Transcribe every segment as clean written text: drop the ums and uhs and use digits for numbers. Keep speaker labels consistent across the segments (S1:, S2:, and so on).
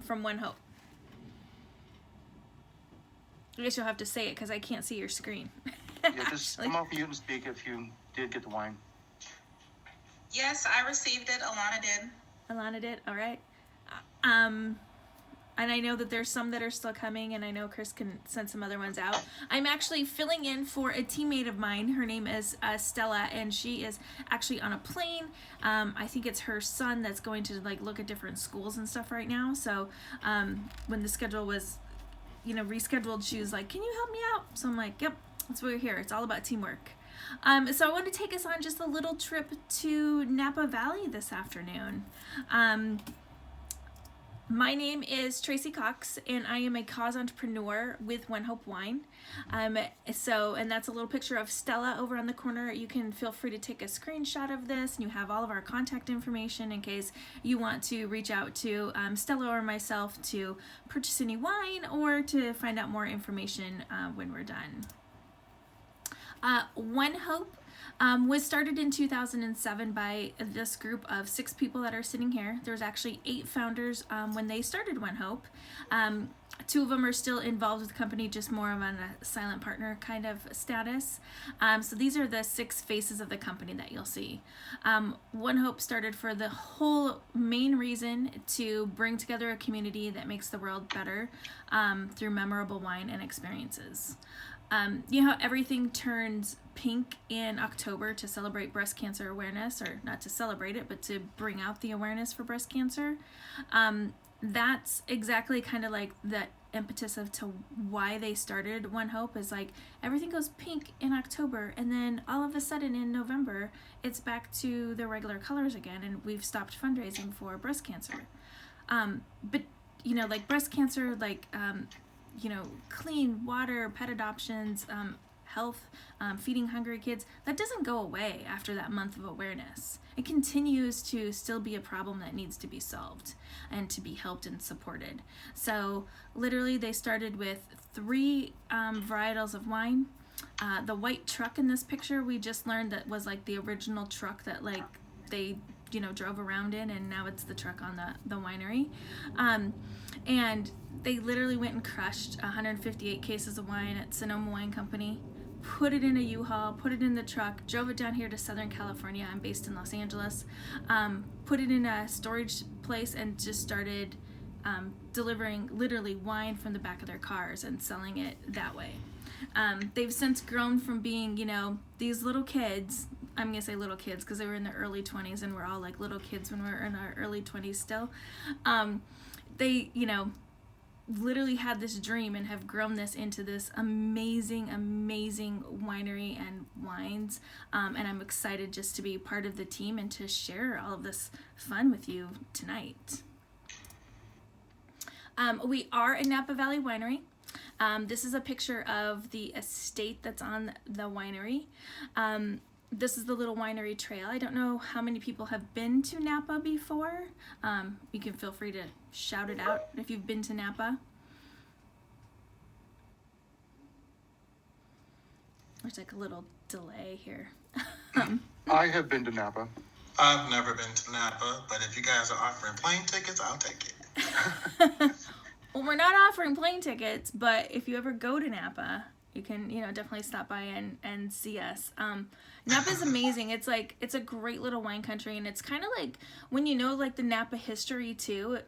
S1: from One Hope. I guess you'll have to say it because I can't see your screen.
S2: Yeah, just come off mute and speak if you did get the wine.
S3: Yes, I received it. Alana did.
S1: Alana did? All right. And I know that there's some that are still coming, and I know Chris can send some other ones out. I'm actually filling in for a teammate of mine. Her name is Stella, and she is actually on a plane. I think it's her son that's going to like look at different schools and stuff right now. So when the schedule was, rescheduled, she was like, "Can you help me out?" So I'm like, "Yep, that's why we're here. It's all about teamwork." So I want to take us on just a little trip to Napa Valley this afternoon. My name is Tracy Cox, and I am a cause entrepreneur with One Hope Wine. And that's a little picture of Stella over on the corner. You can feel free to take a screenshot of this, and you have all of our contact information in case you want to reach out to Stella or myself to purchase any wine or to find out more information when we're done. One Hope was started in 2007 by this group of 6 people that are sitting here. There's actually 8 founders when they started One Hope. 2 of them are still involved with the company, just more of on a silent partner kind of status. So these are the 6 faces of the company that you'll see. One Hope started for the whole main reason to bring together a community that makes the world better through memorable wine and experiences. You know how everything turns pink in October to celebrate breast cancer awareness, or not to celebrate it, but to bring out the awareness for breast cancer? That's exactly kind of like the impetus of to why they started One Hope, is like everything goes pink in October, and then all of a sudden in November, it's back to the regular colors again, and we've stopped fundraising for breast cancer. But, like breast cancer, clean water, pet adoptions, health, feeding hungry kids, that doesn't go away after that month of awareness. It continues to still be a problem that needs to be solved and to be helped and supported. So literally they started with 3 varietals of wine. The white truck in this picture, we just learned that was like the original truck that they drove around in, and now it's the truck on the winery. And they literally went and crushed 158 cases of wine at Sonoma Wine Company, put it in a U-Haul, put it in the truck, drove it down here to Southern California. I'm based in Los Angeles. Put it in a storage place and just started delivering literally wine from the back of their cars and selling it that way. They've since grown from being, these little kids. I'm going to say little kids because they were in their early 20s, and we're all like little kids when we're in our early 20s still. They, literally had this dream and have grown this into this amazing winery and wines. And I'm excited just to be part of the team and to share all of this fun with you tonight. We are a Napa Valley winery. This is a picture of the estate that's on the winery. This is the little winery trail. I don't know how many people have been to Napa before. You can feel free to shout it out if you've been to Napa. There's like a little delay here.
S2: I have been to Napa.
S4: I've never been to Napa, but if you guys are offering plane tickets, I'll take it.
S1: Well, we're not offering plane tickets, but if you ever go to Napa, you can, definitely stop by and see us. Napa is amazing. It's a great little wine country, and it's kind of like when the Napa history too.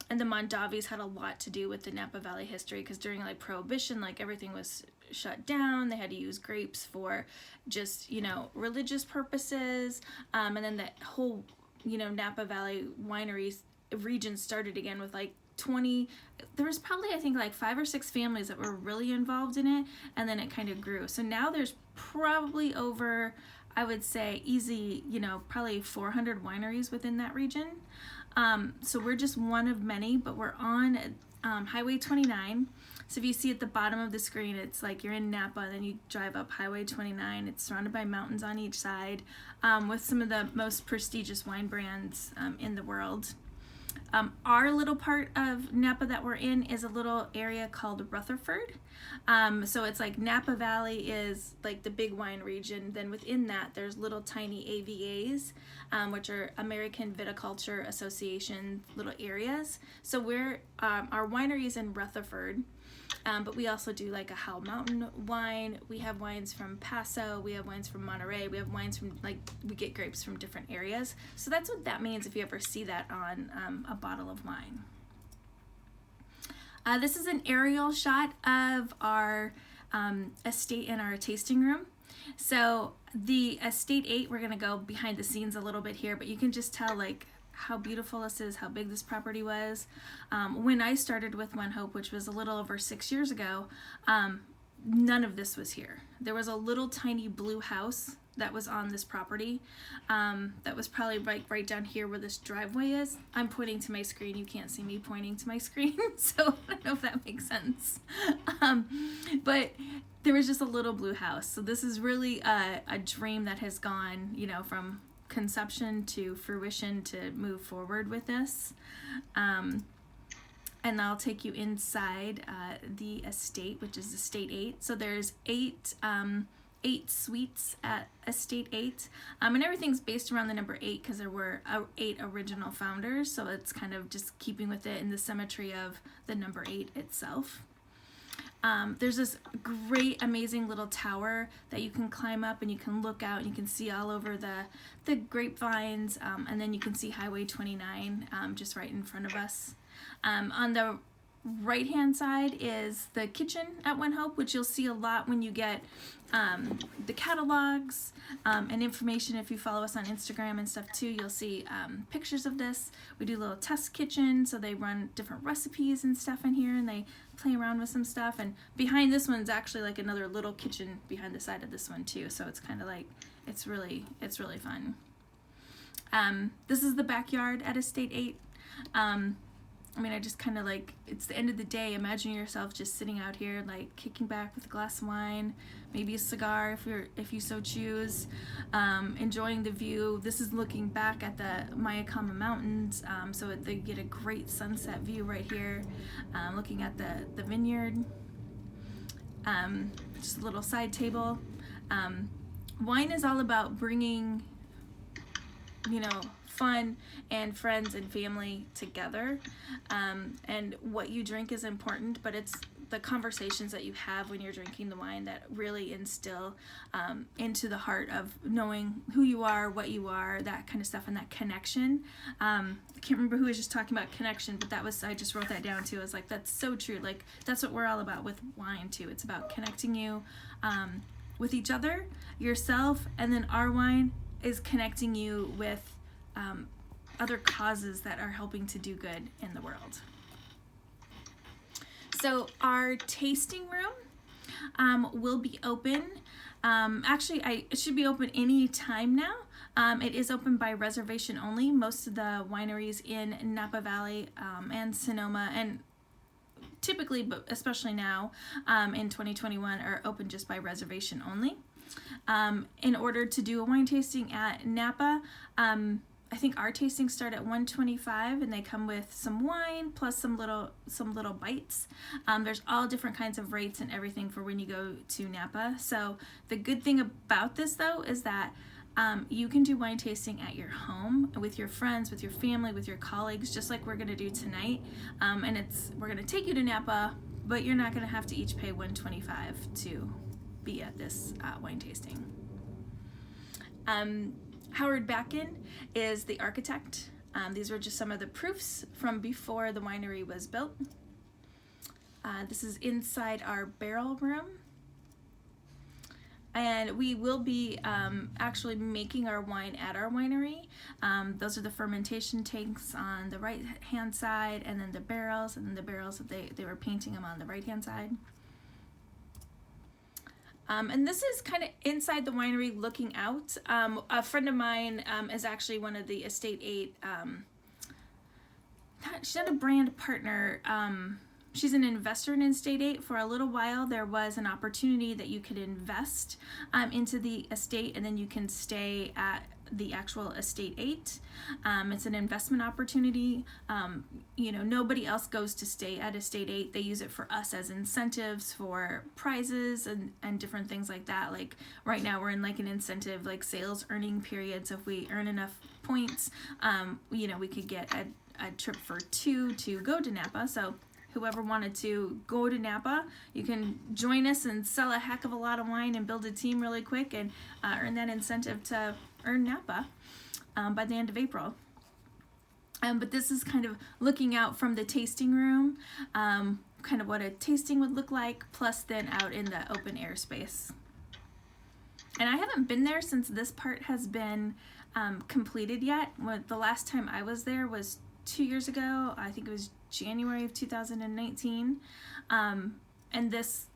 S1: And the Mondavis had a lot to do with the Napa Valley history, because during Prohibition, everything was shut down. They had to use grapes for just religious purposes, and then the whole Napa Valley wineries region started again with 20. There was probably I think 5 or 6 families that were really involved in it, and then it kind of grew. So now there's probably over, I would say easy, probably 400 wineries within that region. So we're just one of many, but we're on Highway 29. So if you see at the bottom of the screen, it's like you're in Napa, then you drive up Highway 29. It's surrounded by mountains on each side, with some of the most prestigious wine brands in the world. Our little part of Napa that we're in is a little area called Rutherford. So it's like Napa Valley is like the big wine region. Then within that, there's little tiny AVAs, which are American Viticulture Association little areas. So our winery is in Rutherford. But we also do like a Howell Mountain wine. We have wines from Paso. We have wines from Monterey. We have wines from, like, we get grapes from different areas. So that's what that means if you ever see that on a bottle of wine. This is an aerial shot of our estate in our tasting room. So the Estate 8, we're going to go behind the scenes a little bit here, but you can just tell, like, how beautiful this is, how big this property was. When I started with One Hope, which was a little over 6 years ago, none of this was here. There was a little tiny blue house that was on this property. That was probably right down here where this driveway is. I'm pointing to my screen. You can't see me pointing to my screen, so I don't know if that makes sense. But there was just a little blue house. So this is really a dream that has gone, you know, from conception to fruition to move forward with this. And I'll take you inside the estate, which is Estate 8. So there's eight suites at Estate 8. And everything's based around the number 8 because there were 8 original founders. So it's kind of just keeping with it in the symmetry of the number 8 itself. There's this great, amazing little tower that you can climb up and you can look out and you can see all over the grapevines, and then you can see Highway 29 just right in front of us. On the right-hand side is the kitchen at One Hope, which you'll see a lot when you get the catalogs and information. If you follow us on Instagram and stuff too, you'll see pictures of this. We do a little test kitchen, so they run different recipes and stuff in here, and they play around with some stuff. And behind this one's actually like another little kitchen behind the side of this one too, so it's kind of like it's really fun. This is the backyard at Estate 8. I mean, I just kind of like, it's the end of the day. Imagine yourself just sitting out here, like kicking back with a glass of wine, maybe a cigar if you so choose, enjoying the view. This is looking back at the Mayakama Mountains, so they get a great sunset view right here, looking at the vineyard. Just a little side table. Wine is all about bringing, you know, fun and friends and family together, and what you drink is important, but it's the conversations that you have when you're drinking the wine that really instill into the heart of knowing who you are, what you are, that kind of stuff, and that connection. I can't remember who was just talking about connection, but I just wrote that down too. I was like, that's so true. Like, that's what we're all about with wine too. It's about connecting you with each other, yourself, and then our wine is connecting you with other causes that are helping to do good in the world. So our tasting room will be open. Actually, it should be open any time now. It is open by reservation only. Most of the wineries in Napa Valley and Sonoma, and typically, but especially now in 2021, are open just by reservation only. In order to do a wine tasting at Napa, I think our tastings start at $125, and they come with some wine plus some little bites. There's all different kinds of rates and everything for when you go to Napa. So the good thing about this though is that you can do wine tasting at your home with your friends, with your family, with your colleagues, just like we're going to do tonight. And we're going to take you to Napa, but you're not going to have to each pay $125 to be at this wine tasting. Howard Backen is the architect. These were just some of the proofs from before the winery was built. This is inside our barrel room. And we will be actually making our wine at our winery. Those are the fermentation tanks on the right hand side, and then the barrels, that they were painting them on the right hand side. And this is kind of inside the winery looking out. A friend of mine is actually one of the Estate 8, she's not a brand partner, she's an investor in Estate 8. For a little while there was an opportunity that you could invest into the estate, and then you can stay at the actual Estate 8. It's an investment opportunity. Nobody else goes to stay at Estate 8. They use it for us as incentives for prizes and different things like that. Like right now we're in like an incentive, like sales earning period. So if we earn enough points, we could get a trip for 2 to go to Napa. So whoever wanted to go to Napa, you can join us and sell a heck of a lot of wine and build a team really quick and earn that incentive to earn Napa by the end of April. But this is kind of looking out from the tasting room, kind of what a tasting would look like, plus then out in the open air space. And I haven't been there since this part has been completed yet. The last time I was there was 2 years ago. I think it was January of 2019. And this,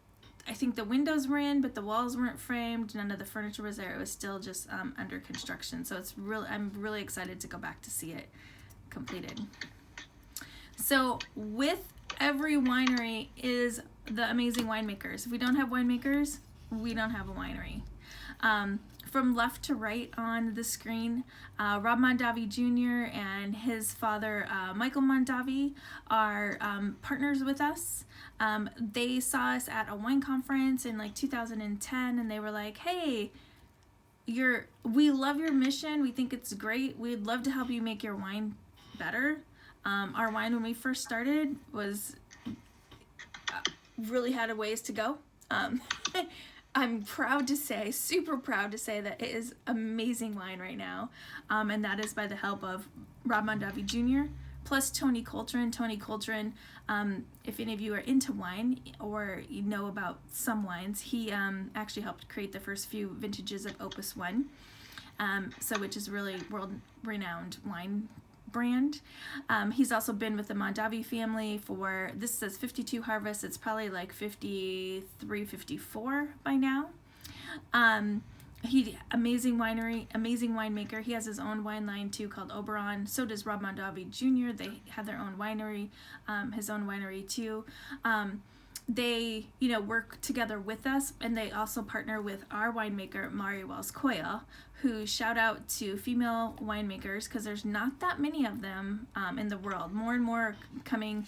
S1: I think the windows were in, but the walls weren't framed. None of the furniture was there. It was still just under construction. So I'm really excited to go back to see it completed. So with every winery is the amazing winemakers. If we don't have winemakers, we don't have a winery. From left to right on the screen, Rob Mondavi Jr. and his father, Michael Mondavi, are partners with us. They saw us at a wine conference in like 2010, and they were like, hey, we love your mission. We think it's great. We'd love to help you make your wine better. Our wine when we first started was really had a ways to go. I'm proud to say, super proud to say that it is amazing wine right now. And that is by the help of Rob Mondavi Jr. plus Tony Coltrane. Tony Coltrane, if any of you are into wine or you know about some wines, he actually helped create the first few vintages of Opus One, which is really world-renowned wine brand. He's also been with the Mondavi family for, this says 52 harvests, it's probably like 53, 54 by now. Amazing winery, amazing winemaker. He has his own wine line too called Oberon. So does Rob Mondavi Jr. They have their own winery, his own winery too. They, work together with us, and they also partner with our winemaker, Mari Wells Coyle, who, shout out to female winemakers, because there's not that many of them in the world. More and more coming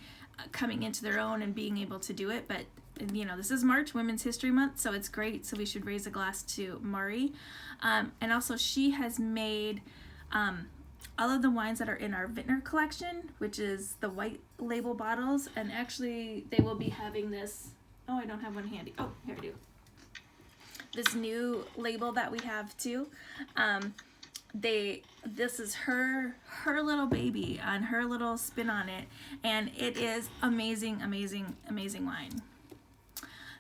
S1: into their own and being able to do it. But, this is March, Women's History Month, so it's great. So we should raise a glass to Mari. And also, she has made all of the wines that are in our Vintner collection, which is the white label bottles, and actually they will be having this, I don't have one handy. Oh, here I do. This new label that we have too. This is her little baby and her little spin on it, and it is amazing, amazing, amazing wine.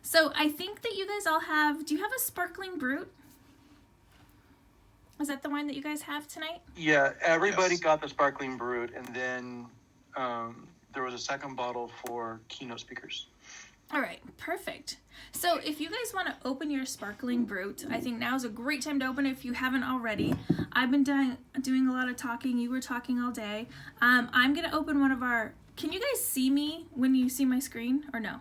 S1: So I think that you guys all have, do you have a Sparkling Brut? Is that the wine that you guys have tonight?
S2: Yeah, everybody
S4: Yes.
S2: got the Sparkling Brut, and then there was a second bottle for keynote speakers.
S1: All right, perfect. So if you guys want to open your Sparkling Brut, I think now is a great time to open it if you haven't already. I've been doing a lot of talking. You were talking all day. I'm going to open one of our... Can you guys see me when you see my screen or no?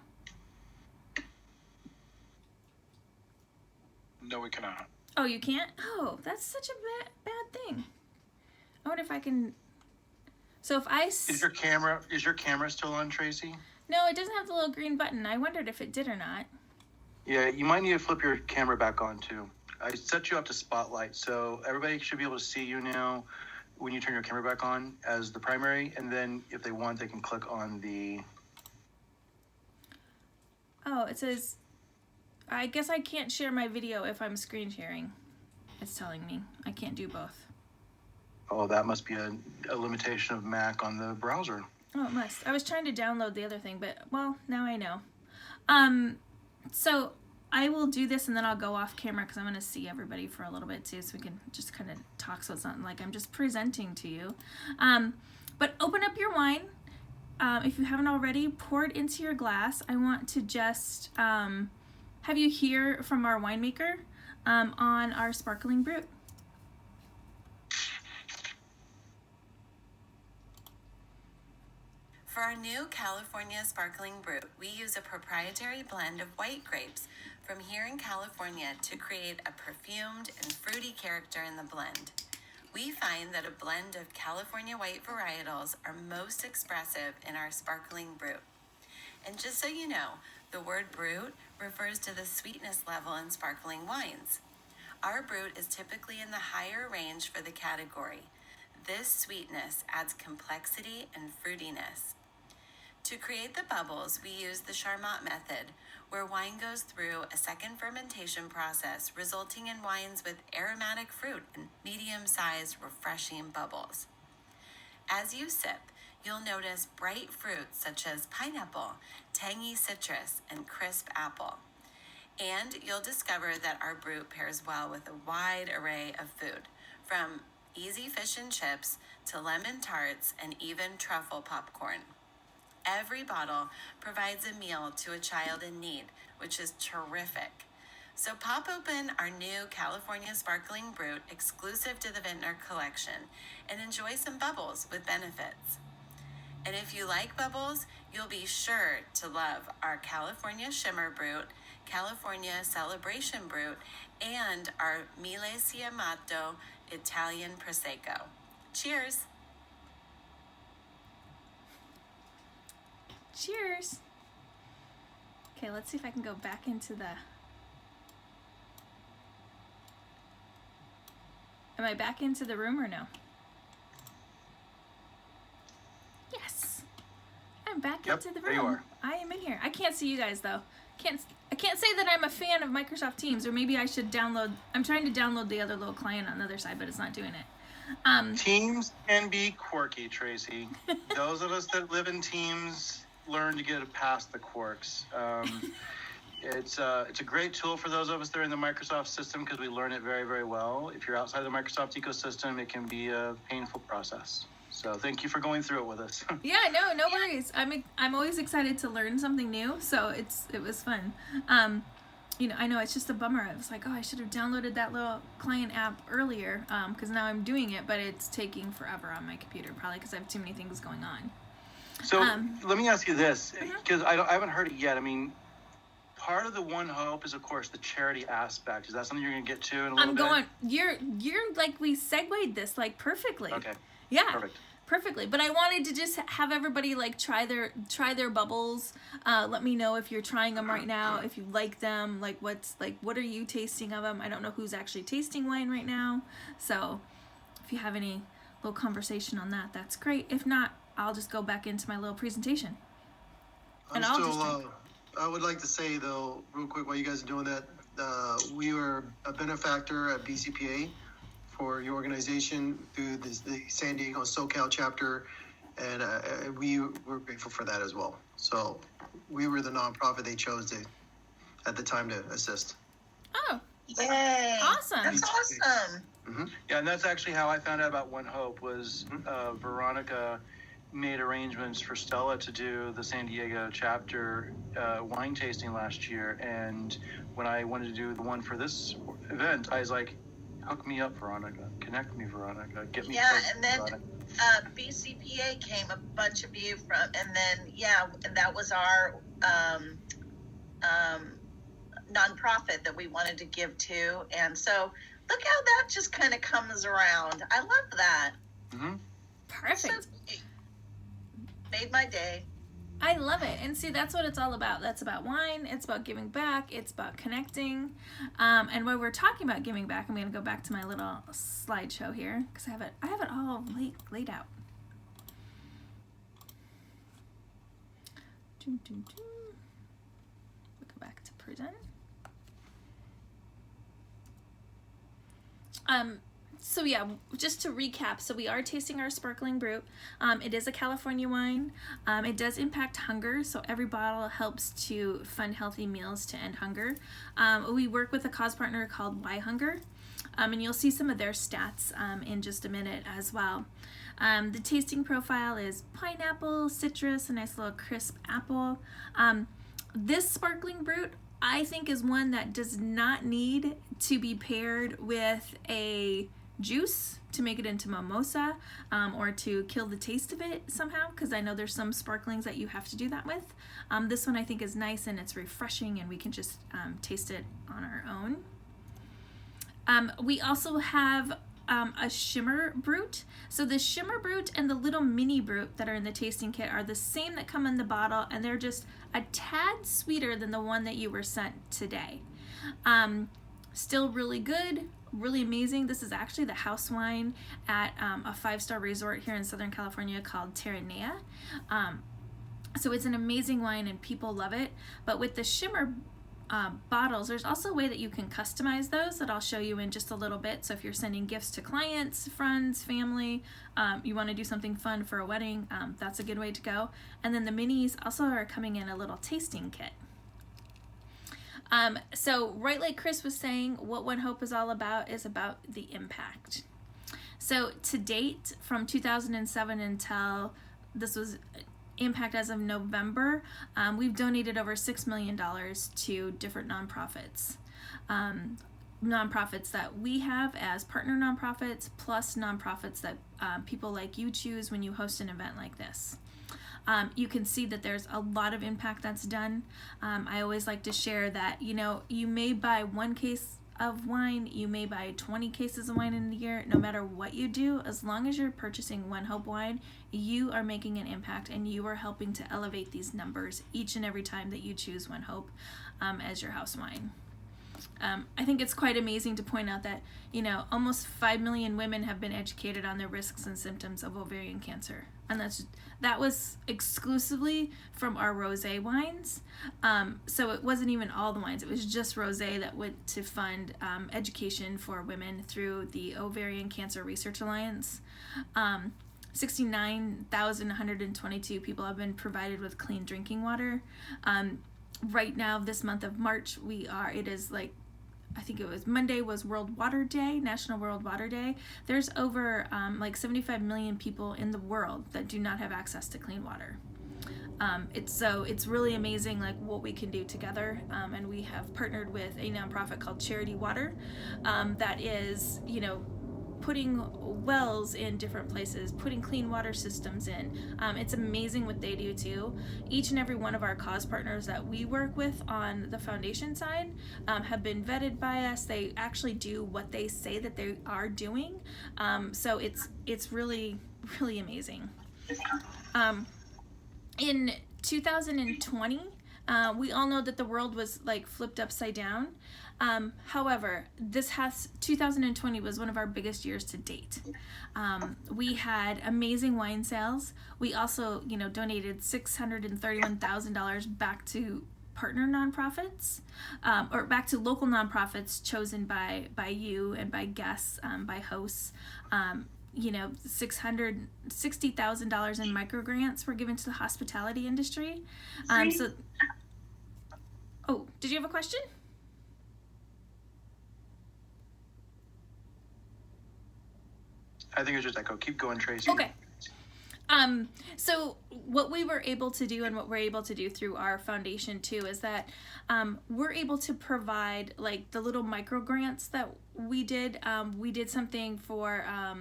S4: No, we cannot.
S1: Oh, you can't? Oh, that's such a bad thing. I wonder if I can... So if I...
S2: Is your camera still on, Tracy?
S1: No, it doesn't have the little green button. I wondered if it did or not.
S2: Yeah, you might need to flip your camera back on too. I set you up to spotlight, so everybody should be able to see you now when you turn your camera back on as the primary, and then if they want, they can click on the...
S1: Oh, it says... I guess I can't share my video if I'm screen sharing. It's telling me. I can't do both.
S2: Oh, that must be a limitation of Mac on the browser.
S1: Oh, it must. I was trying to download the other thing, but, well, now I know. So I will do this and then I'll go off camera because I'm going to see everybody for a little bit too, so we can just kind of talk so it's not like I'm just presenting to you. But open up your wine. If you haven't already, pour it into your glass. I want to just have you hear from our winemaker on our Sparkling Brut.
S5: For our new California Sparkling Brut, we use a proprietary blend of white grapes from here in California to create a perfumed and fruity character in the blend. We find that a blend of California white varietals are most expressive in our sparkling brut. And just so you know, the word brut refers to the sweetness level in sparkling wines. Our brut is typically in the higher range for the category. This sweetness adds complexity and fruitiness. To create the bubbles, we use the Charmat method, where wine goes through a second fermentation process, resulting in wines with aromatic fruit and medium-sized, refreshing bubbles. As you sip, you'll notice bright fruits such as pineapple, tangy citrus, and crisp apple. And you'll discover that our brut pairs well with a wide array of food, from easy fish and chips to lemon tarts and even truffle popcorn. Every bottle provides a meal to a child in need, which is terrific. So pop open our new California Sparkling Brut exclusive to the Vintner Collection and enjoy some bubbles with benefits. And if you like bubbles, you'll be sure to love our California Shimmer Brut, California Celebration Brut, and our Millesiamato Italian Prosecco. Cheers!
S1: Cheers. Okay, let's see if I can go back into the... Am I back into the room or no? Yes. I'm back
S2: Yep,
S1: into the
S2: there you
S1: room.
S2: are.
S1: I am in here. I can't see you guys though. I can't say that I'm a fan of Microsoft Teams, or maybe I should download... I'm trying to download the other little client on the other side, but it's not doing it.
S2: Teams can be quirky, Tracy. Those of us that live in Teams learn to get past the quirks. It's a great tool for those of us that are in the Microsoft system because we learn it very, very well. If you're outside the Microsoft ecosystem, it can be a painful process. So thank you for going through it with us.
S1: Yeah, no worries. I'm always excited to learn something new, so it was fun. I know it's just a bummer. I was like, oh, I should have downloaded that little client app earlier, because now I'm doing it, but it's taking forever on my computer, probably because I have too many things going on.
S2: So let me ask you this, because I haven't heard it yet. I mean, part of the One Hope is, of course, the charity aspect. Is that something you're going to get to in a little bit?
S1: You're like, we segued this like perfectly.
S2: Okay.
S1: Yeah.
S2: Perfect.
S1: Perfectly. But I wanted to just have everybody like try their bubbles. Let me know if you're trying them right now, if you like them, like what are you tasting of them? I don't know who's actually tasting wine right now. So if you have any little conversation on that, that's great. If not, I'll just go back into my little presentation.
S6: I would like to say, though, real quick, while you guys are doing that, we were a benefactor at BCPA for your organization through the San Diego SoCal chapter, and we were grateful for that as well. So we were the nonprofit they chose at the time to assist.
S1: Oh,
S3: Yay.
S1: awesome.
S3: That's awesome.
S6: Mm-hmm.
S2: Yeah, and that's actually how I found out about One Hope was Veronica made arrangements for Stella to do the San Diego chapter wine tasting last year. And when I wanted to do the one for this event, I was like, hook me up, Veronica. Connect me, Veronica. Get me
S3: And then BCPA came a bunch of you from, and then, that was our nonprofit that we wanted to give to. And so look how that just kind of comes around. I love that.
S2: Mm-hmm.
S1: Perfect.
S3: Made my day.
S1: I love it. And see, that's what it's all about. That's about wine. It's about giving back. It's about connecting. And when we're talking about giving back, I'm going to go back to my little slideshow here because I have it all laid out. We'll go back to present. So yeah, just to recap, so we are tasting our sparkling brut. It is a California wine. It does impact hunger, so every bottle helps to fund healthy meals to end hunger. We work with a cause partner called Why Hunger, and you'll see some of their stats in just a minute as well. The tasting profile is pineapple, citrus, a nice little crisp apple. This sparkling brut, I think, is one that does not need to be paired with a juice to make it into mimosa, or to kill the taste of it somehow, because I know there's some sparklings that you have to do that with. This one I think is nice and it's refreshing, and we can just taste it on our own. We also have a shimmer brut. So the shimmer brut and the little mini brut that are in the tasting kit are the same that come in the bottle, and they're just a tad sweeter than the one that you were sent today. Still really good, really amazing. This is actually the house wine at a 5-star resort here in Southern California called Terranea. So it's an amazing wine and people love it. But with the shimmer bottles, there's also a way that you can customize those that I'll show you in just a little bit. So if you're sending gifts to clients, friends, family, you want to do something fun for a wedding, that's a good way to go. And then the minis also are coming in a little tasting kit. So right like Chris was saying, what One Hope is all about is about the impact. So to date, from 2007 until this was impact as of November, we've donated over $6 million to different nonprofits. Nonprofits that we have as partner nonprofits, plus nonprofits that people like you choose when you host an event like this. You can see that there's a lot of impact that's done. I always like to share that, you may buy 1 case of wine, you may buy 20 cases of wine in a year. No matter what you do, as long as you're purchasing One Hope wine, you are making an impact and you are helping to elevate these numbers each and every time that you choose One Hope as your house wine. I think it's quite amazing to point out that, almost 5 million women have been educated on the risks and symptoms of ovarian cancer. And that was exclusively from our rosé wines. So it wasn't even all the wines. It was just rosé that went to fund education for women through the Ovarian Cancer Research Alliance. 69,122 people have been provided with clean drinking water. Right now, this month of March, I think it was Monday was World Water Day, National World Water Day. There's over 75 million people in the world that do not have access to clean water. It's really amazing what we can do together. And we have partnered with a nonprofit called Charity Water that is, putting wells in different places, putting clean water systems in. It's amazing what they do too. Each and every one of our cause partners that we work with on the foundation side have been vetted by us. They actually do what they say that they are doing. So it's really, really amazing. In 2020, we all know that the world was flipped upside down. However, 2020 was one of our biggest years to date. We had amazing wine sales. We also, donated $631,000 back to partner nonprofits, or back to local nonprofits chosen by you and by guests, by hosts. $660,000 in micro grants were given to the hospitality industry. Did you have a question?
S2: I think it's just echo. Keep going, Tracy.
S1: Okay. So what we were able to do and what we're able to do through our foundation too is that we're able to provide the little micro grants that we did. We did something for I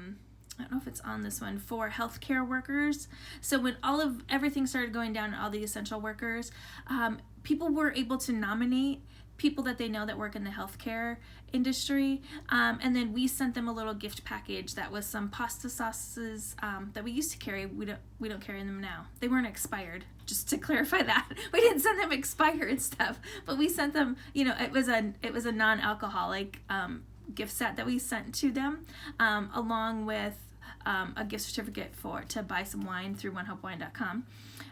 S1: don't know if it's on this one, for healthcare workers. So when everything started going down, all the essential workers, people were able to nominate people that they know that work in the healthcare industry, and then we sent them a little gift package that was some pasta sauces that we used to carry. We don't carry them now. They weren't expired, just to clarify that. We didn't send them expired stuff, but we sent them, it was a non-alcoholic gift set that we sent to them, along with a gift certificate to buy some wine through onehopewine.com.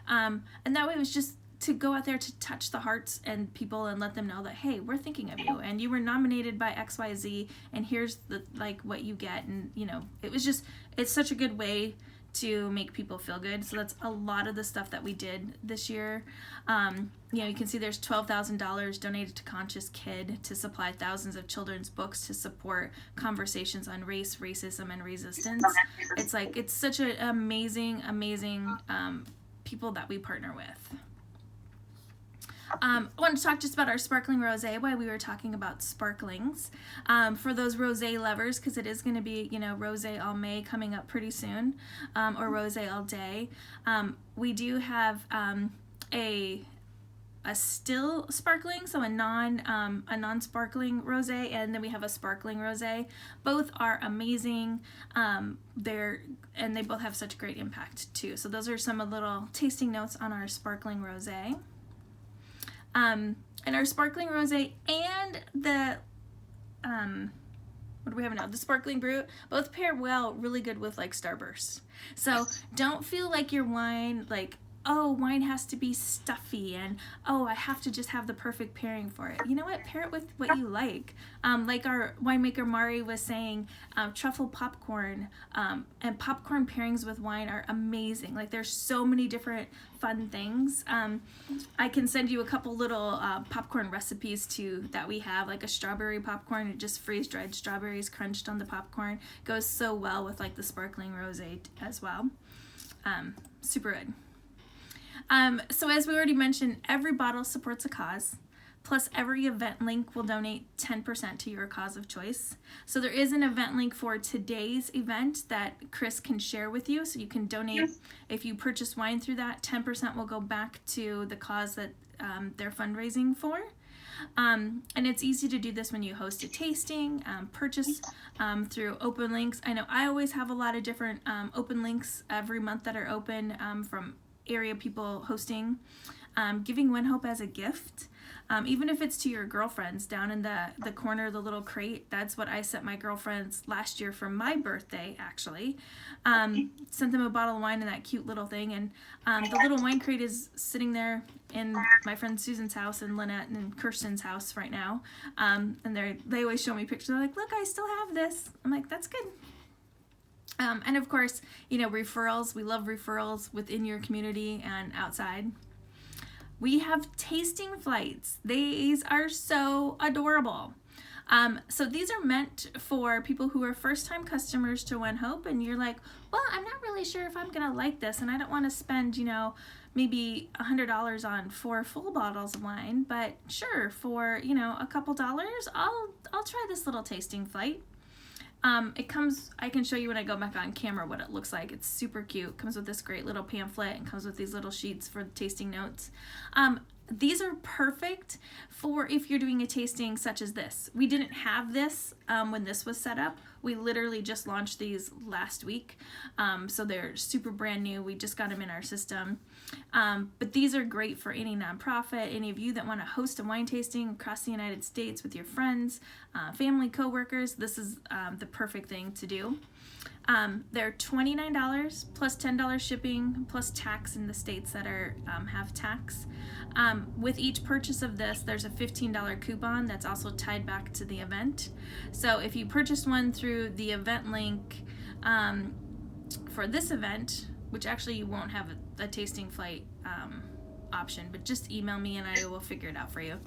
S1: And that way it was just to go out there to touch the hearts and people and let them know that, hey, we're thinking of you and you were nominated by XYZ and here's the what you get. And it's such a good way to make people feel good. So that's a lot of the stuff that we did this year. You can see there's $12,000 donated to Conscious Kid to supply thousands of children's books to support conversations on race, racism, and resistance. It's such an amazing people that we partner with. I want to talk just about our sparkling rosé while we were talking about sparklings. For those rosé lovers, because it is going to be, rosé all May coming up pretty soon, or rosé all day. We do have a a still sparkling, so a non-sparkling rosé, and then we have a sparkling rosé. Both are amazing. They both have such great impact too. So those are some of the little tasting notes on our sparkling rosé. And our sparkling rosé and the what do we have now? The sparkling brut both pair well, really good with like Starburst. So don't feel like your wine, like, oh, wine has to be stuffy and, oh, I have to just have the perfect pairing for it. You know what? Pair it with what you like. Like our winemaker Mari was saying, truffle popcorn and popcorn pairings with wine are amazing. Like there's so many different fun things. I can send you a couple little popcorn recipes too that we have, like a strawberry popcorn, just freeze-dried strawberries crunched on the popcorn. Goes so well with like the sparkling rosé as well. Super good. So as we already mentioned, every bottle supports a cause, plus every event link will donate 10% to your cause of choice. So there is an event link for today's event that Chris can share with you, so you can donate. If you purchase wine through that, 10% will go back to the cause that they're fundraising for. And it's easy to do this when you host a tasting, purchase through open links. I know I always have a lot of different open links every month that are open from area people hosting. Giving Win Hope as a gift, even if it's to your girlfriends down in the corner of the little crate. That's what I sent my girlfriends last year for my birthday, actually. Sent them a bottle of wine in that cute little thing, and the little wine crate is sitting there in my friend Susan's house and Lynette and Kirsten's house right now. And they always show me pictures. They're like, look, I still have this. I'm like, that's good. And of course, you know, referrals. We love referrals within your community and outside. We have tasting flights. These are so adorable. So these are meant for people who are first-time customers to Win Hope, and you're like, well, I'm not really sure if I'm gonna like this, and I don't want to spend, you know, maybe $100 on 4 full bottles of wine, but sure, for, you know, a couple dollars, I'll try this little tasting flight. It comes, I can show you when I go back on camera what it looks like. It's super cute. It comes with this great little pamphlet and comes with these little sheets for the tasting notes. These are perfect for if you're doing a tasting such as this. We didn't have this when this was set up. We literally just launched these last week. So they're super brand new. We just got them in our system. But these are great for any nonprofit, any of you that want to host a wine tasting across the United States with your friends, family, coworkers. This is the perfect thing to do. They're $29 plus $10 shipping plus tax in the states that are have tax. With each purchase of this, there's a $15 coupon that's also tied back to the event. So if you purchase one through the event link for this event, which actually you won't have a tasting flight option, but just email me and I will figure it out for you.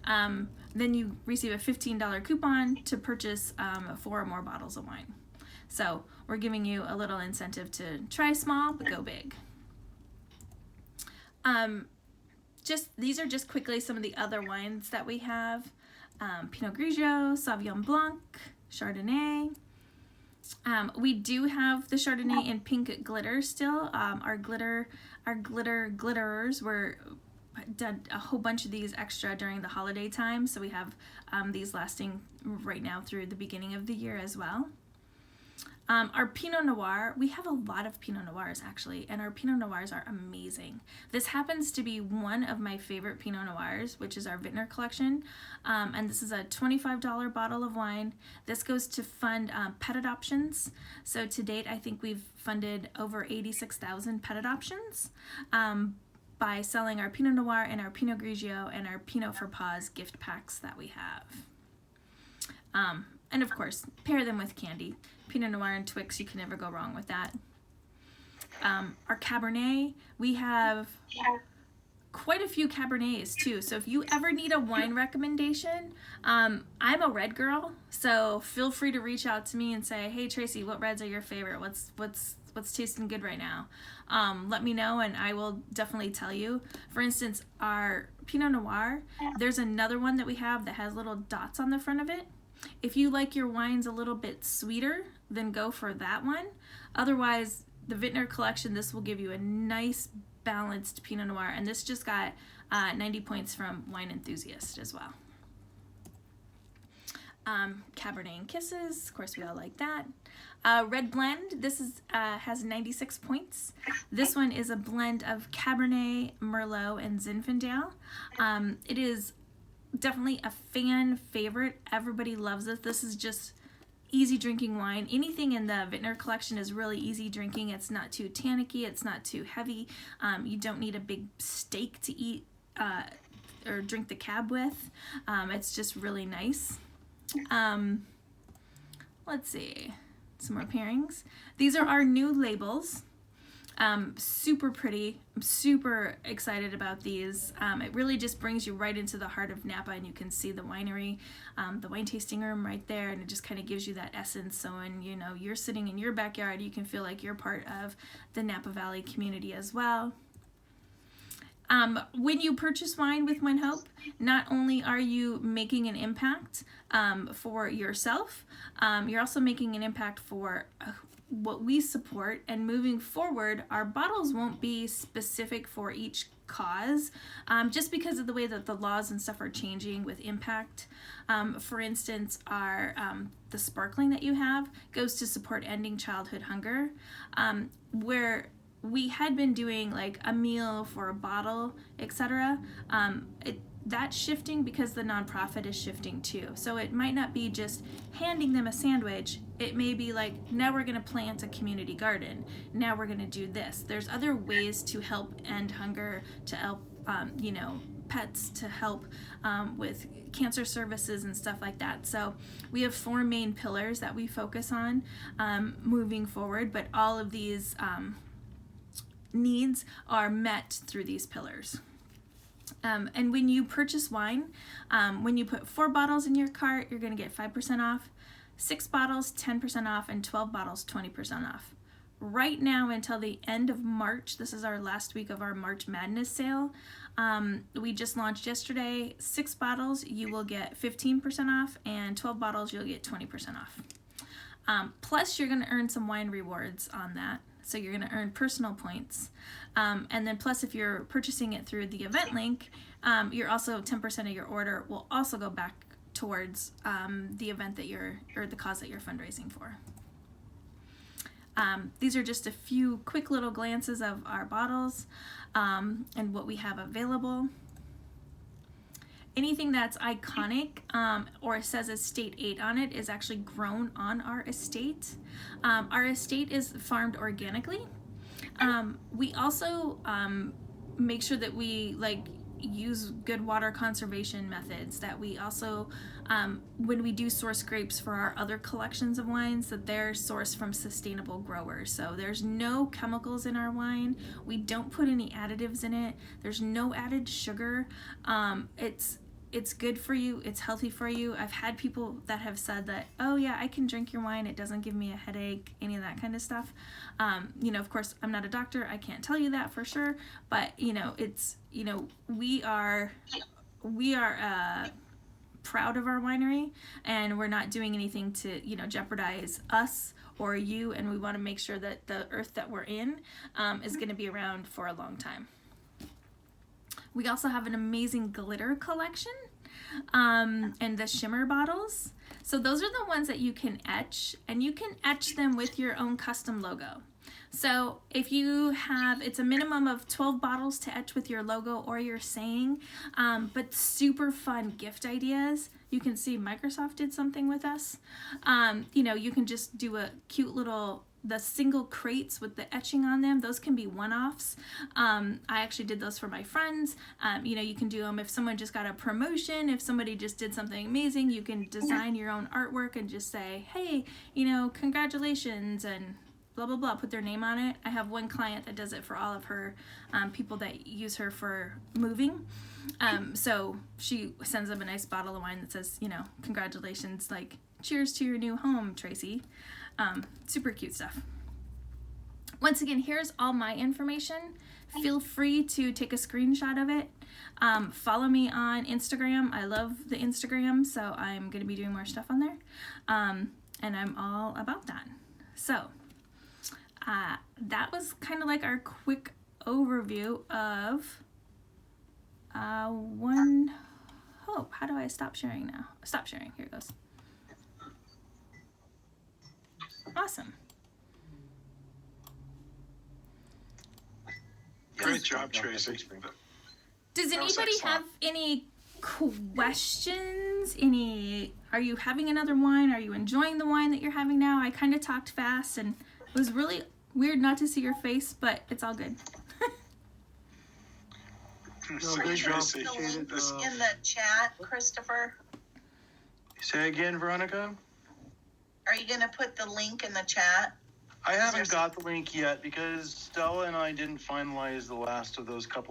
S1: Then you receive a $15 coupon to purchase 4 or more bottles of wine. So we're giving you a little incentive to try small but go big. These are just quickly some of the other wines that we have. Pinot Grigio, Sauvignon Blanc, Chardonnay. We do have the Chardonnay in pink glitter still. Our glitterers were done a whole bunch of these extra during the holiday time, so we have these lasting right now through the beginning of the year as well. Our Pinot Noir, we have a lot of Pinot Noirs actually, and our Pinot Noirs are amazing. This happens to be one of my favorite Pinot Noirs, which is our Vintner collection, and this is a $25 bottle of wine. This goes to fund pet adoptions. So to date, I think we've funded over 86,000 pet adoptions by selling our Pinot Noir and our Pinot Grigio and our Pinot for Paws gift packs that we have. And of course, pair them with candy. Pinot Noir and Twix, you can never go wrong with that. Our Cabernet, we have quite a few Cabernets too. So if you ever need a wine recommendation, I'm a red girl, so feel free to reach out to me and say, hey Tracy, what reds are your favorite? What's tasting good right now? Let me know and I will definitely tell you. For instance, our Pinot Noir, there's another one that we have that has little dots on the front of it. If you like your wines a little bit sweeter, then go for that one. Otherwise, the Vintner collection, this will give you a nice balanced Pinot Noir, and this just got 90 points from Wine Enthusiast as well. Cabernet and Kisses, of course we all like that. Red Blend, this is has 96 points. This one is a blend of Cabernet, Merlot, and Zinfandel. It is definitely a fan favorite. Everybody loves it. This is just easy drinking wine. Anything in the Vintner collection is really easy drinking. It's not too tannicky, it's not too heavy. You don't need a big steak to eat or drink the cab with. It's just really nice. Let's see, some more pairings. These are our new labels. Super pretty. I'm super excited about these. It really just brings you right into the heart of Napa, and you can see the winery, the wine tasting room right there, and it just kind of gives you that essence. So when you're sitting in your backyard, you can feel like you're part of the Napa Valley community as well. When you purchase wine with Wine Hope, not only are you making an impact for yourself, you're also making an impact for what we support. And moving forward, our bottles won't be specific for each cause, just because of the way that the laws and stuff are changing with impact. For instance, our the sparkling that you have goes to support ending childhood hunger, where we had been doing like a meal for a bottle, etc. That's shifting because the nonprofit is shifting too. So it might not be just handing them a sandwich. It may be like, now we're going to plant a community garden. Now we're going to do this. There's other ways to help end hunger, to help, pets, to help with cancer services and stuff like that. So we have 4 main pillars that we focus on moving forward, but all of these needs are met through these pillars. And when you purchase wine, when you put 4 bottles in your cart, you're going to get 5% off, 6 bottles 10% off, and 12 bottles 20% off. Right now until the end of March, this is our last week of our March Madness sale. We just launched yesterday. 6 bottles you will get 15% off, and 12 bottles you'll get 20% off. Plus you're going to earn some wine rewards on that. So you're going to earn personal points. And then plus if you're purchasing it through the event link, you're also 10% of your order will also go back towards the event that or the cause that you're fundraising for. These are just a few quick little glances of our bottles and what we have available. Anything that's iconic or says Estate 8 on it is actually grown on our estate. Our estate is farmed organically. We also make sure that we use good water conservation methods, that we also, when we do source grapes for our other collections of wines, that they're sourced from sustainable growers. So there's no chemicals in our wine. We don't put any additives in it. There's no added sugar. It's good for you. It's healthy for you. I've had people that have said that, oh yeah, I can drink your wine. It doesn't give me a headache, any of that kind of stuff. Of course, I'm not a doctor. I can't tell you that for sure. But, we are proud of our winery, and we're not doing anything to, jeopardize us or you. And we want to make sure that the earth that we're in is going to be around for a long time. We also have an amazing glitter collection and the shimmer bottles. So those are the ones that you can etch, and you can etch them with your own custom logo. So if you have, it's a minimum of 12 bottles to etch with your logo or your saying, but super fun gift ideas. You can see Microsoft did something with us. You can just do a cute little, the single crates with the etching on them. Those can be one-offs. I actually did those for my friends. You can do them if someone just got a promotion, if somebody just did something amazing, you can design your own artwork and just say, hey, congratulations, and blah, blah, blah, put their name on it. I have one client that does it for all of her people that use her for moving. So she sends them a nice bottle of wine that says, congratulations, like, cheers to your new home, Tracy. Super cute stuff. Once again, here's all my information. Feel free to take a screenshot of it. Follow me on Instagram. I love the Instagram, so I'm going to be doing more stuff on there. And I'm all about that. So that was kind of like our quick overview of One Hope. How do I stop sharing now? Stop sharing. Here it goes. Awesome.
S4: Great job, Tracy.
S1: Does
S4: That was
S1: anybody
S4: excellent.
S1: have any questions? Are you having another wine? Are you enjoying the wine that you're having now? I kind of talked fast and it was really weird not to see your face, but it's all good.
S6: No,
S4: Great,
S6: great job.
S4: Tracy.
S3: The
S6: Appreciate
S3: link
S6: it.
S3: in the chat, Christopher.
S2: Say again, Veronica.
S3: Are you going to put the link in the chat?
S2: I haven't
S3: there's-
S2: got the link yet because Stella and I didn't finalize the last of those couple